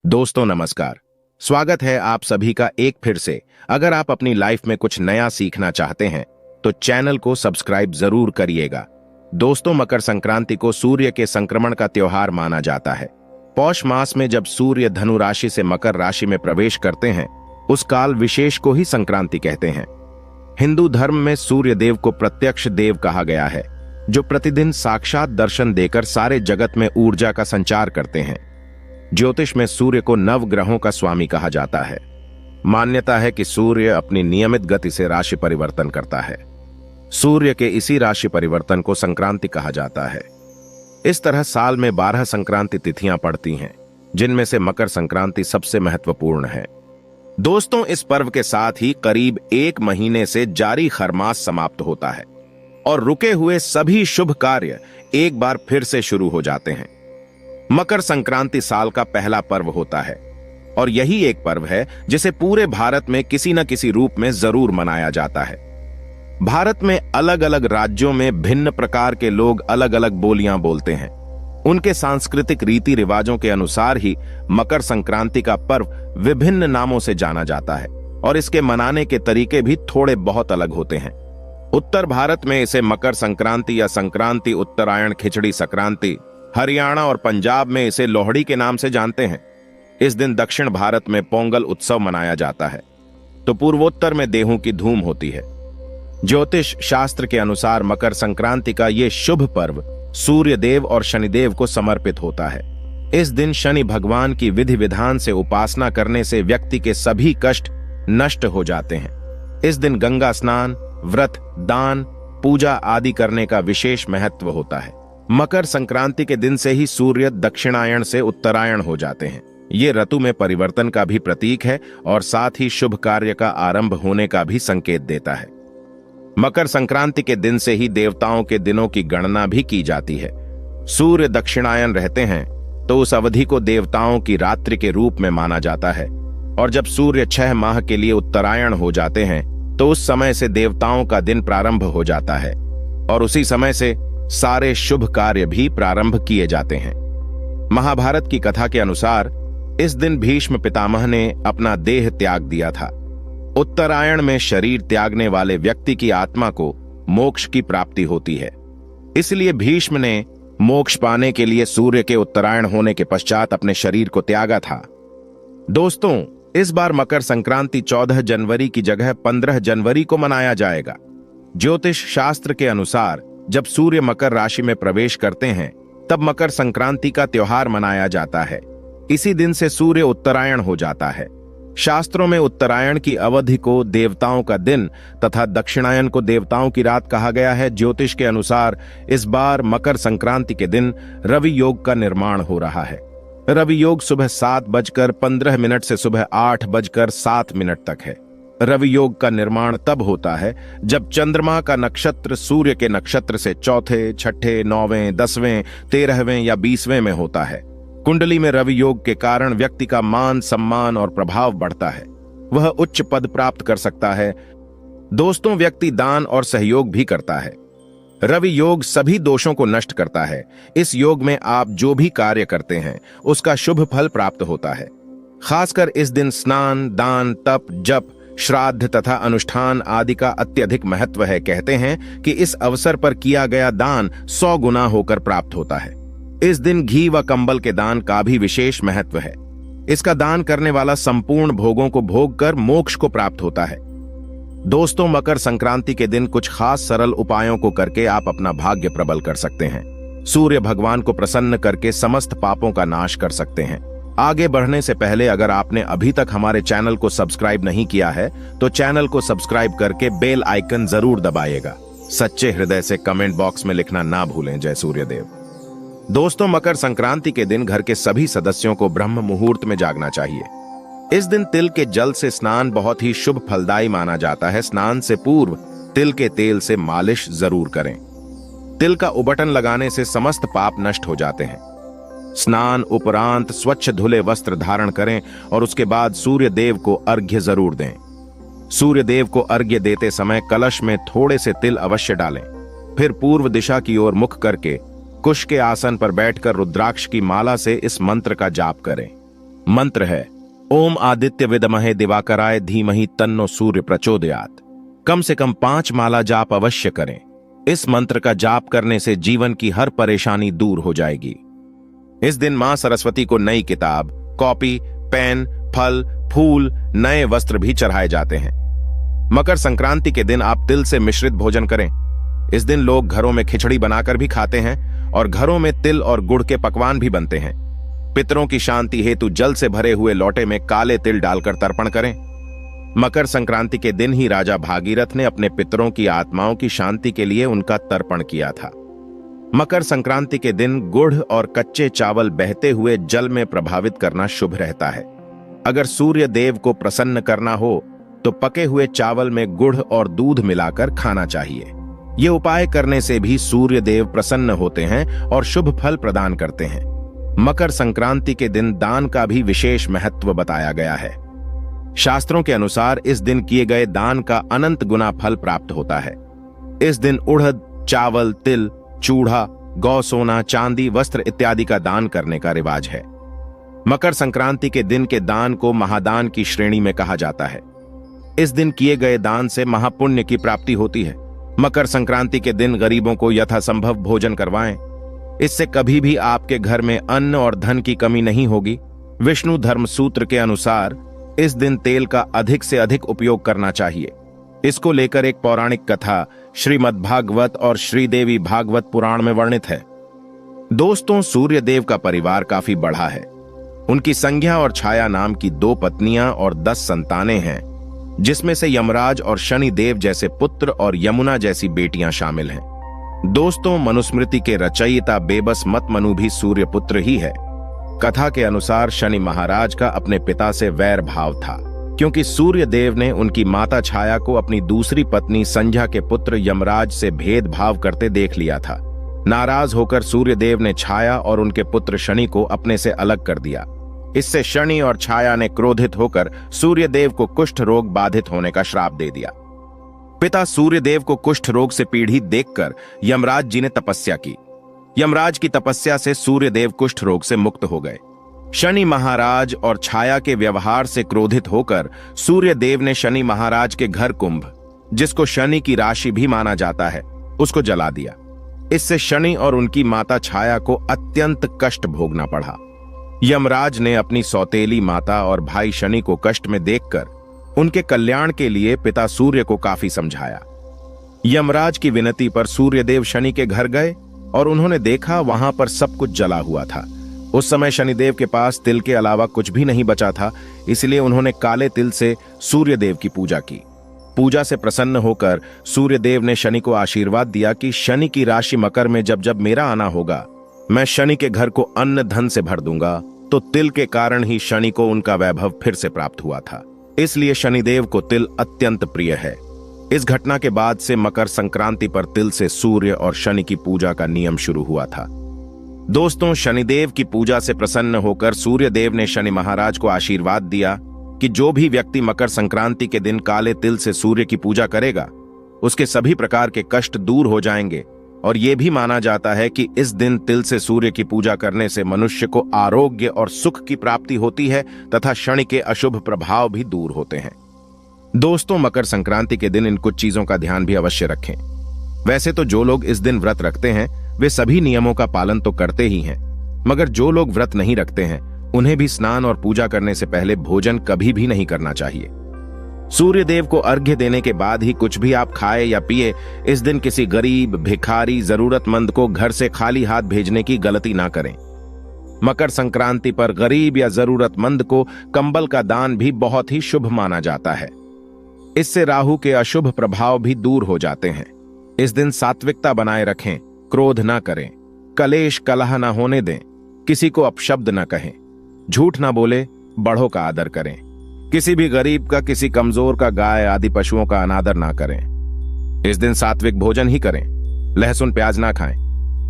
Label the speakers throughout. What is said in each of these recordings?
Speaker 1: दोस्तों नमस्कार। स्वागत है आप सभी का एक फिर से। अगर आप अपनी लाइफ में कुछ नया सीखना चाहते हैं तो चैनल को सब्सक्राइब जरूर करिएगा। दोस्तों, मकर संक्रांति को सूर्य के संक्रमण का त्योहार माना जाता है। पौष मास में जब सूर्य धनु राशि से मकर राशि में प्रवेश करते हैं उस काल विशेष को ही संक्रांति कहते हैं। हिंदू धर्म में सूर्य देव को प्रत्यक्ष देव कहा गया है, जो प्रतिदिन साक्षात दर्शन देकर सारे जगत में ऊर्जा का संचार करते हैं। ज्योतिष में सूर्य को नव ग्रहों का स्वामी कहा जाता है। मान्यता है कि सूर्य अपनी नियमित गति से राशि परिवर्तन करता है। सूर्य के इसी राशि परिवर्तन को संक्रांति कहा जाता है। इस तरह साल में 12 संक्रांति तिथियां पड़ती हैं, जिनमें से मकर संक्रांति सबसे महत्वपूर्ण है। दोस्तों, इस पर्व के साथ ही करीब 1 महीने से जारी खरमास समाप्त होता है और रुके हुए सभी शुभ कार्य एक बार फिर से शुरू हो जाते हैं। मकर संक्रांति साल का पहला पर्व होता है और यही एक पर्व है जिसे पूरे भारत में किसी न किसी रूप में जरूर मनाया जाता है। भारत में अलग अलग राज्यों में भिन्न प्रकार के लोग अलग अलग बोलियां बोलते हैं। उनके सांस्कृतिक रीति रिवाजों के अनुसार ही मकर संक्रांति का पर्व विभिन्न नामों से जाना जाता है और इसके मनाने के तरीके भी थोड़े बहुत अलग होते हैं। उत्तर भारत में इसे मकर संक्रांति या संक्रांति, उत्तरायण, खिचड़ी संक्रांति, हरियाणा और पंजाब में इसे लोहड़ी के नाम से जानते हैं। इस दिन दक्षिण भारत में पोंगल उत्सव मनाया जाता है तो पूर्वोत्तर में देहू की धूम होती है। ज्योतिष शास्त्र के अनुसार मकर संक्रांति का ये शुभ पर्व सूर्य देव और शनिदेव को समर्पित होता है। इस दिन शनि भगवान की विधि विधान से उपासना करने से व्यक्ति के सभी कष्ट नष्ट हो जाते हैं। इस दिन गंगा स्नान, व्रत, दान, पूजा आदि करने का विशेष महत्व होता है। मकर संक्रांति के दिन से ही सूर्य दक्षिणायण से उत्तरायण हो जाते हैं। ये ऋतु में परिवर्तन का भी प्रतीक है और साथ ही शुभ कार्य का आरंभ होने का भी संकेत देता है। मकर संक्रांति के दिन से ही देवताओं के दिनों की गणना भी की जाती है। सूर्य दक्षिणायन रहते हैं तो उस अवधि को देवताओं की रात्रि के रूप में माना जाता है और जब सूर्य 6 माह के लिए उत्तरायण हो जाते हैं तो उस समय से देवताओं का दिन प्रारंभ हो जाता है और उसी समय से सारे शुभ कार्य भी प्रारंभ किए जाते हैं। महाभारत की कथा के अनुसार इस दिन भीष्म पितामह ने अपना देह त्याग दिया था। उत्तरायण में शरीर त्यागने वाले व्यक्ति की आत्मा को मोक्ष की प्राप्ति होती है। इसलिए भीष्म ने मोक्ष पाने के लिए सूर्य के उत्तरायण होने के पश्चात अपने शरीर को त्यागा था। दोस्तों, इस बार मकर संक्रांति 14 जनवरी की जगह 15 जनवरी को मनाया जाएगा। ज्योतिष शास्त्र के अनुसार जब सूर्य मकर राशि में प्रवेश करते हैं तब मकर संक्रांति का त्योहार मनाया जाता है। इसी दिन से सूर्य उत्तरायण हो जाता है। शास्त्रों में उत्तरायण की अवधि को देवताओं का दिन तथा दक्षिणायन को देवताओं की रात कहा गया है। ज्योतिष के अनुसार इस बार मकर संक्रांति के दिन रवि योग का निर्माण हो रहा है। रवि योग सुबह 7:15 से सुबह 8:07 तक है। रवि योग का निर्माण तब होता है जब चंद्रमा का नक्षत्र सूर्य के नक्षत्र से चौथे, छठे, 9वें, 10वें, 13वें या 20वें में होता है। कुंडली में रवि योग के कारण व्यक्ति का मान, सम्मान और प्रभाव बढ़ता है। वह उच्च पद प्राप्त कर सकता है। दोस्तों, व्यक्ति दान और सहयोग भी करता है। रवि योग सभी दोषों को नष्ट करता है। इस योग में आप जो भी कार्य करते हैं उसका शुभ फल प्राप्त होता है। खासकर इस दिन स्नान, दान, तप, जप, श्राद्ध तथा अनुष्ठान आदि का अत्यधिक महत्व है। कहते हैं कि इस अवसर पर किया गया दान 100 गुना होकर प्राप्त होता है। इस दिन घी व कंबल के दान का भी विशेष महत्व है। इसका दान करने वाला संपूर्ण भोगों को भोग कर मोक्ष को प्राप्त होता है। दोस्तों, मकर संक्रांति के दिन कुछ खास सरल उपायों को करके आप अपना भाग्य प्रबल कर सकते हैं। सूर्य भगवान को प्रसन्न करके समस्त पापों का नाश कर सकते हैं। आगे बढ़ने से पहले अगर आपने अभी तक हमारे चैनल को सब्सक्राइब नहीं किया है तो चैनल को सब्सक्राइब करके बेल आइकन जरूर दबाइएगा। सच्चे हृदय से कमेंट बॉक्स में लिखना ना भूलें। जय सूर्यदेव। दोस्तों, मकर संक्रांति के दिन घर के सभी सदस्यों को ब्रह्म मुहूर्त में जागना चाहिए। इस दिन तिल के जल से स्नान बहुत ही शुभ फलदायी माना जाता है। स्नान से पूर्व तिल के तेल से मालिश जरूर करें। तिल का उबटन लगाने से समस्त पाप नष्ट हो जाते हैं। स्नान उपरांत स्वच्छ धुले वस्त्र धारण करें और उसके बाद सूर्य देव को अर्घ्य जरूर दें। सूर्य देव को अर्घ्य देते समय कलश में थोड़े से तिल अवश्य डालें। फिर पूर्व दिशा की ओर मुख करके कुश के आसन पर बैठकर रुद्राक्ष की माला से इस मंत्र का जाप करें। मंत्र है ओम आदित्य विद्महे दिवाकराय धीमहि तन्नो सूर्य प्रचोदयात्। कम से कम 5 माला जाप अवश्य करें। इस मंत्र का जाप करने से जीवन की हर परेशानी दूर हो जाएगी। इस दिन मां सरस्वती को नई किताब, कॉपी, पेन, फल, फूल, नए वस्त्र भी चढ़ाए जाते हैं। मकर संक्रांति के दिन आप तिल से मिश्रित भोजन करें। इस दिन लोग घरों में खिचड़ी बनाकर भी खाते हैं और घरों में तिल और गुड़ के पकवान भी बनते हैं। पितरों की शांति हेतु जल से भरे हुए लोटे में काले तिल डालकर तर्पण करें। मकर संक्रांति के दिन ही राजा भागीरथ ने अपने पितरों की आत्माओं की शांति के लिए उनका तर्पण किया था। मकर संक्रांति के दिन गुड़ और कच्चे चावल बहते हुए जल में प्रभावित करना शुभ रहता है। अगर सूर्य देव को प्रसन्न करना हो तो पके हुए चावल में गुड़ और दूध मिलाकर खाना चाहिए। ये उपाय करने से भी सूर्य देव प्रसन्न होते हैं और शुभ फल प्रदान करते हैं। मकर संक्रांति के दिन दान का भी विशेष महत्व बताया गया है। शास्त्रों के अनुसार इस दिन किए गए दान का अनंत गुना फल प्राप्त होता है। इस दिन उड़द, चावल, तिल, चूड़ा, गौ सोना, चांदी, वस्त्र इत्यादि का दान करने का रिवाज है। मकर संक्रांति के दिन के दान को महादान की श्रेणी में कहा जाता है। इस दिन किए गए दान से महापुण्य की प्राप्ति होती है। मकर संक्रांति के दिन गरीबों को यथासंभव भोजन करवाएं। इससे कभी भी आपके घर में अन्न और धन की कमी नहीं होगी। विष्णु धर्म सूत्र के अनुसार इस दिन तेल का अधिक से अधिक उपयोग करना चाहिए। इसको लेकर एक पौराणिक कथा श्रीमद् भागवत और श्रीदेवी भागवत पुराण में वर्णित है। दोस्तों, सूर्य देव का परिवार काफी बड़ा है। उनकी संज्ञा और छाया नाम की 2 पत्नियां और 10 संतानें हैं, जिसमें से यमराज और शनि देव जैसे पुत्र और यमुना जैसी बेटियां शामिल हैं। दोस्तों, मनुस्मृति के रचयिता बेबस मत मनु भी सूर्य पुत्र ही है। कथा के अनुसार शनि महाराज का अपने पिता से वैर भाव था, क्योंकि सूर्य देव ने उनकी माता छाया को अपनी दूसरी पत्नी संध्या के पुत्र यमराज से भेदभाव करते देख लिया था। नाराज होकर सूर्य देव ने छाया और उनके पुत्र शनि को अपने से अलग कर दिया। इससे शनि और छाया ने क्रोधित होकर सूर्य देव को कुष्ठ रोग बाधित होने का श्राप दे दिया। पिता सूर्य देव को कुष्ठ रोग से पीड़ित देखकर यमराज जी ने तपस्या की। यमराज की तपस्या से सूर्य देव कुष्ठ रोग से मुक्त हो गए। शनि महाराज और छाया के व्यवहार से क्रोधित होकर सूर्य देव ने शनि महाराज के घर कुंभ, जिसको शनि की राशि भी माना जाता है, उसको जला दिया। इससे शनि और उनकी माता छाया को अत्यंत कष्ट भोगना पड़ा। यमराज ने अपनी सौतेली माता और भाई शनि को कष्ट में देखकर उनके कल्याण के लिए पिता सूर्य को काफी समझाया। यमराज की विनती पर सूर्यदेव शनि के घर गए और उन्होंने देखा वहां पर सब कुछ जला हुआ था। उस समय शनिदेव के पास तिल के अलावा कुछ भी नहीं बचा था, इसलिए उन्होंने काले तिल से सूर्यदेव की पूजा की। पूजा से प्रसन्न होकर सूर्यदेव ने शनि को आशीर्वाद दिया कि शनि की राशि मकर में जब जब मेरा आना होगा, मैं शनि के घर को अन्न धन से भर दूंगा। तो तिल के कारण ही शनि को उनका वैभव फिर से प्राप्त हुआ था। इसलिए शनिदेव को तिल अत्यंत प्रिय है। इस घटना के बाद से मकर संक्रांति पर तिल से सूर्य और शनि की पूजा का नियम शुरू हुआ था। दोस्तों, शनिदेव की पूजा से प्रसन्न होकर सूर्यदेव ने शनि महाराज को आशीर्वाद दिया कि जो भी व्यक्ति मकर संक्रांति के दिन काले तिल से सूर्य की पूजा करेगा, उसके सभी प्रकार के कष्ट दूर हो जाएंगे। और यह भी माना जाता है कि इस दिन तिल से सूर्य की पूजा करने से मनुष्य को आरोग्य और सुख की प्राप्ति होती है तथा शनि के अशुभ प्रभाव भी दूर होते हैं। दोस्तों, मकर संक्रांति के दिन इन कुछ चीजों का ध्यान भी अवश्य रखें। वैसे तो जो लोग इस दिन व्रत रखते हैं वे सभी नियमों का पालन तो करते ही हैं, मगर जो लोग व्रत नहीं रखते हैं उन्हें भी स्नान और पूजा करने से पहले भोजन कभी भी नहीं करना चाहिए। सूर्य देव को अर्घ्य देने के बाद ही कुछ भी आप खाए या पिए। इस दिन किसी गरीब, भिखारी, जरूरतमंद को घर से खाली हाथ भेजने की गलती ना करें। मकर संक्रांति पर गरीब या जरूरतमंद को कंबल का दान भी बहुत ही शुभ माना जाता है। इससे राहु के अशुभ प्रभाव भी दूर हो जाते हैं। इस दिन सात्विकता बनाए रखें, क्रोध ना करें, कलेश कलह ना होने दें, किसी को अपशब्द ना कहें, झूठ ना बोले, बड़ों का आदर करें, किसी भी गरीब का, किसी कमजोर का, गाय आदि पशुओं का अनादर ना करें। इस दिन सात्विक भोजन ही करें, लहसुन प्याज ना खाएं,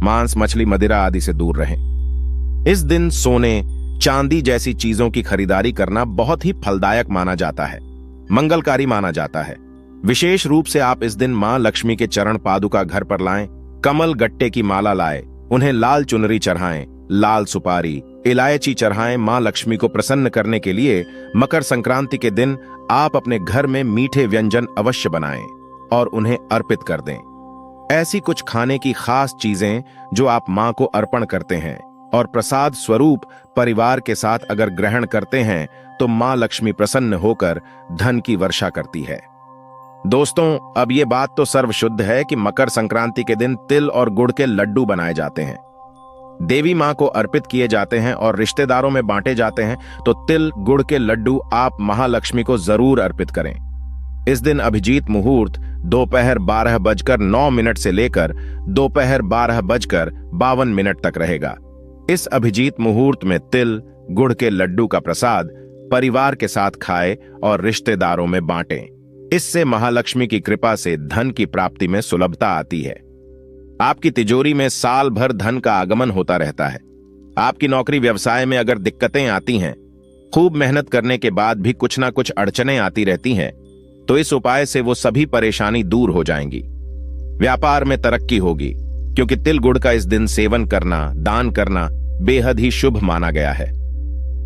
Speaker 1: मांस मछली मदिरा आदि से दूर रहें। इस दिन सोने चांदी जैसी चीजों की खरीदारी करना बहुत ही फलदायक माना जाता है, मंगलकारी माना जाता है। विशेष रूप से आप इस दिन मां लक्ष्मी के चरण पादुका घर पर लाएं, कमल गट्टे की माला लाएं, उन्हें लाल चुनरी चढ़ाएं, लाल सुपारी, इलायची चढ़ाएं। मां लक्ष्मी को प्रसन्न करने के लिए मकर संक्रांति के दिन आप अपने घर में मीठे व्यंजन अवश्य बनाएं और उन्हें अर्पित कर दें। ऐसी कुछ खाने की खास चीजें जो आप मां को अर्पण करते हैं और प्रसाद स्वरूप परिवार के साथ अगर ग्रहण करते हैं तो मां लक्ष्मी प्रसन्न होकर धन की वर्षा करती है। दोस्तों, अब ये बात तो सर्वशुद्ध है कि मकर संक्रांति के दिन तिल और गुड़ के लड्डू बनाए जाते हैं, देवी मां को अर्पित किए जाते हैं और रिश्तेदारों में बांटे जाते हैं। तो तिल गुड़ के लड्डू आप महालक्ष्मी को जरूर अर्पित करें। इस दिन अभिजीत मुहूर्त दोपहर 12:09 से लेकर दोपहर 12:52 तक रहेगा। इस अभिजीत मुहूर्त में तिल गुड़ के लड्डू का प्रसाद परिवार के साथ खाएं और रिश्तेदारों में बांटें। इससे महालक्ष्मी की कृपा से धन की प्राप्ति में सुलभता आती है। आपकी तिजोरी में साल भर धन का आगमन होता रहता है। आपकी नौकरी व्यवसाय में अगर दिक्कतें आती हैं, खूब मेहनत करने के बाद भी कुछ ना कुछ अड़चनें आती रहती हैं, तो इस उपाय से वो सभी परेशानी दूर हो जाएंगी। व्यापार में तरक्की होगी, क्योंकि तिल गुड़ का इस दिन सेवन करना, दान करना बेहद ही शुभ माना गया है।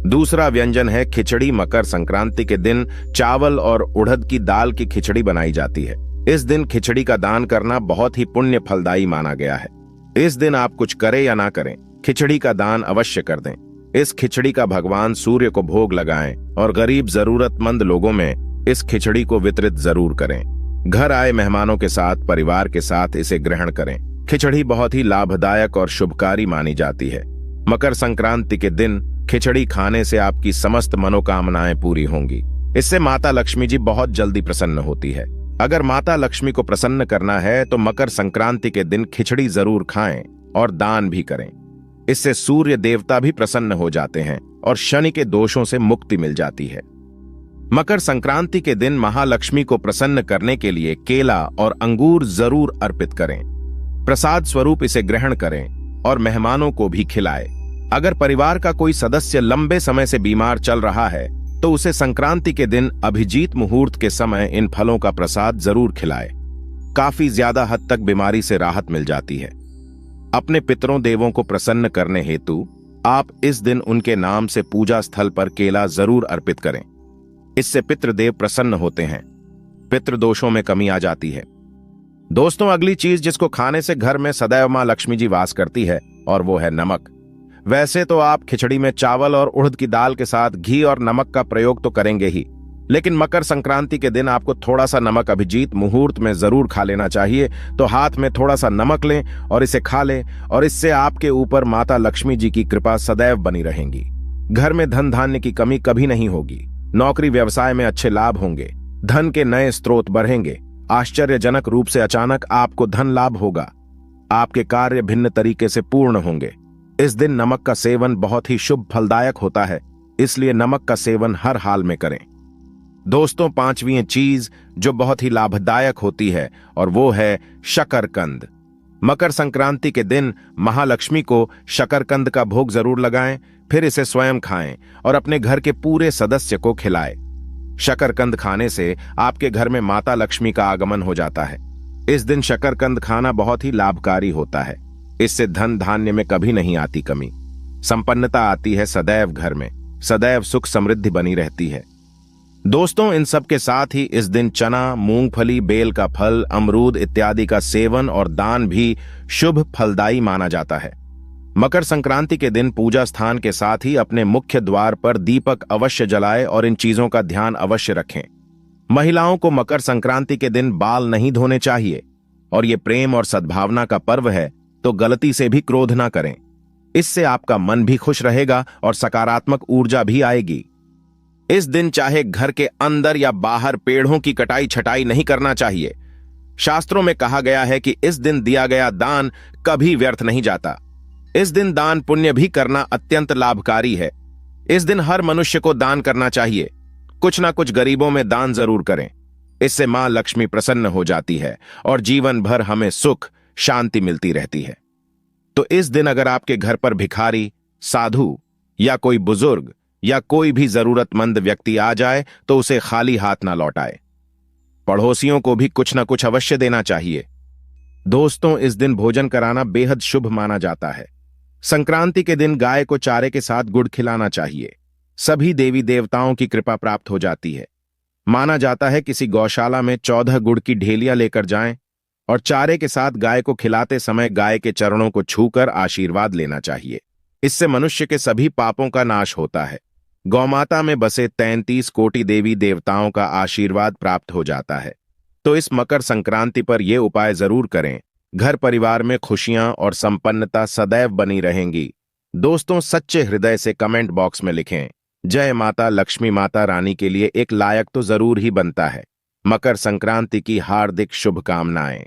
Speaker 1: दूसरा व्यंजन है खिचड़ी। मकर संक्रांति के दिन चावल और उड़द की दाल की खिचड़ी बनाई जाती है। इस दिन खिचड़ी का दान करना बहुत ही पुण्य फलदायी माना गया है। इस दिन आप कुछ करें या ना करें, खिचड़ी का दान अवश्य कर दें। इस खिचड़ी का भगवान सूर्य को भोग लगाएं और गरीब जरूरतमंद लोगों में इस खिचड़ी को वितरित जरूर करें। घर आए मेहमानों के साथ, परिवार के साथ इसे ग्रहण करें। खिचड़ी बहुत ही लाभदायक और शुभकारी मानी जाती है। मकर संक्रांति के दिन खिचड़ी खाने से आपकी समस्त मनोकामनाएं पूरी होंगी। इससे माता लक्ष्मी जी बहुत जल्दी प्रसन्न होती है। अगर माता लक्ष्मी को प्रसन्न करना है तो मकर संक्रांति के दिन खिचड़ी जरूर खाएं और दान भी करें। इससे सूर्य देवता भी प्रसन्न हो जाते हैं और शनि के दोषों से मुक्ति मिल जाती है। मकर संक्रांति के दिन महालक्ष्मी को प्रसन्न करने के लिए केला और अंगूर जरूर अर्पित करें। प्रसाद स्वरूप इसे ग्रहण करें और मेहमानों को भी खिलाएं। अगर परिवार का कोई सदस्य लंबे समय से बीमार चल रहा है तो उसे संक्रांति के दिन अभिजीत मुहूर्त के समय इन फलों का प्रसाद जरूर खिलाएं। काफी ज्यादा हद तक बीमारी से राहत मिल जाती है। अपने पितरों देवों को प्रसन्न करने हेतु आप इस दिन उनके नाम से पूजा स्थल पर केला जरूर अर्पित करें। इससे पितृदेव प्रसन्न होते हैं, पितृदोषों में कमी आ जाती है। दोस्तों, अगली चीज जिसको खाने से घर में सदैव मां लक्ष्मी जी वास करती है और वो है नमक। वैसे तो आप खिचड़ी में चावल और उड़द की दाल के साथ घी और नमक का प्रयोग तो करेंगे ही, लेकिन मकर संक्रांति के दिन आपको थोड़ा सा नमक अभिजीत मुहूर्त में जरूर खा लेना चाहिए। तो हाथ में थोड़ा सा नमक लें और इसे खा लें, और इससे आपके ऊपर माता लक्ष्मी जी की कृपा सदैव बनी रहेंगी। घर में धन धान्य की कमी कभी नहीं होगी। नौकरी व्यवसाय में अच्छे लाभ होंगे। धन के नए स्रोत बढ़ेंगे। आश्चर्यजनक रूप से अचानक आपको धन लाभ होगा। आपके कार्य भिन्न तरीके से पूर्ण होंगे। इस दिन नमक का सेवन बहुत ही शुभ फलदायक होता है, इसलिए नमक का सेवन हर हाल में करें। दोस्तों, पांचवी चीज जो बहुत ही लाभदायक होती है और वो है शकरकंद। मकर संक्रांति के दिन महालक्ष्मी को शकरकंद का भोग जरूर लगाएं, फिर इसे स्वयं खाएं और अपने घर के पूरे सदस्य को खिलाएं। शकरकंद खाने से आपके घर में माता लक्ष्मी का आगमन हो जाता है। इस दिन शकरकंद खाना बहुत ही लाभकारी होता है। इससे धन धान्य में कभी नहीं आती कमी, संपन्नता आती है सदैव घर में, सदैव सुख समृद्धि बनी रहती है। दोस्तों, इन सब के साथ ही इस दिन चना, मूंगफली, बेल का फल, अमरूद इत्यादि का सेवन और दान भी शुभ फलदायी माना जाता है। मकर संक्रांति के दिन पूजा स्थान के साथ ही अपने मुख्य द्वार पर दीपक अवश्य जलाएं और इन चीजों का ध्यान अवश्य रखें। महिलाओं को मकर संक्रांति के दिन बाल नहीं धोने चाहिए, और ये प्रेम और सद्भावना का पर्व है, तो गलती से भी क्रोध ना करें। इससे आपका मन भी खुश रहेगा और सकारात्मक ऊर्जा भी आएगी। इस दिन चाहे घर के अंदर या बाहर पेड़ों की कटाई छटाई नहीं करना चाहिए। शास्त्रों में कहा गया है कि इस दिन दिया गया दान कभी व्यर्थ नहीं जाता। इस दिन दान पुण्य भी करना अत्यंत लाभकारी है। इस दिन हर मनुष्य को दान करना चाहिए। कुछ ना कुछ गरीबों में दान जरूर करें। इससे मां लक्ष्मी प्रसन्न हो जाती है और जीवन भर हमें सुख शांति मिलती रहती है। तो इस दिन अगर आपके घर पर भिखारी, साधु या कोई बुजुर्ग या कोई भी जरूरतमंद व्यक्ति आ जाए तो उसे खाली हाथ ना लौटाए। पड़ोसियों को भी कुछ ना कुछ अवश्य देना चाहिए। दोस्तों, इस दिन भोजन कराना बेहद शुभ माना जाता है। संक्रांति के दिन गाय को चारे के साथ गुड़ खिलाना चाहिए। सभी देवी देवताओं की कृपा प्राप्त हो जाती है। माना जाता है किसी गौशाला में 14 गुड़ की ढेलियां लेकर जाएं और चारे के साथ गाय को खिलाते समय गाय के चरणों को छूकर आशीर्वाद लेना चाहिए। इससे मनुष्य के सभी पापों का नाश होता है। गौमाता में बसे 33 कोटि देवी देवताओं का आशीर्वाद प्राप्त हो जाता है। तो इस मकर संक्रांति पर यह उपाय जरूर करें। घर परिवार में खुशियां और संपन्नता सदैव बनी रहेंगी। दोस्तों, सच्चे हृदय से कमेंट बॉक्स में लिखें, जय माता लक्ष्मी माता रानी के लिए एक लायक तो जरूर ही बनता है। मकर संक्रांति की हार्दिक शुभकामनाएं।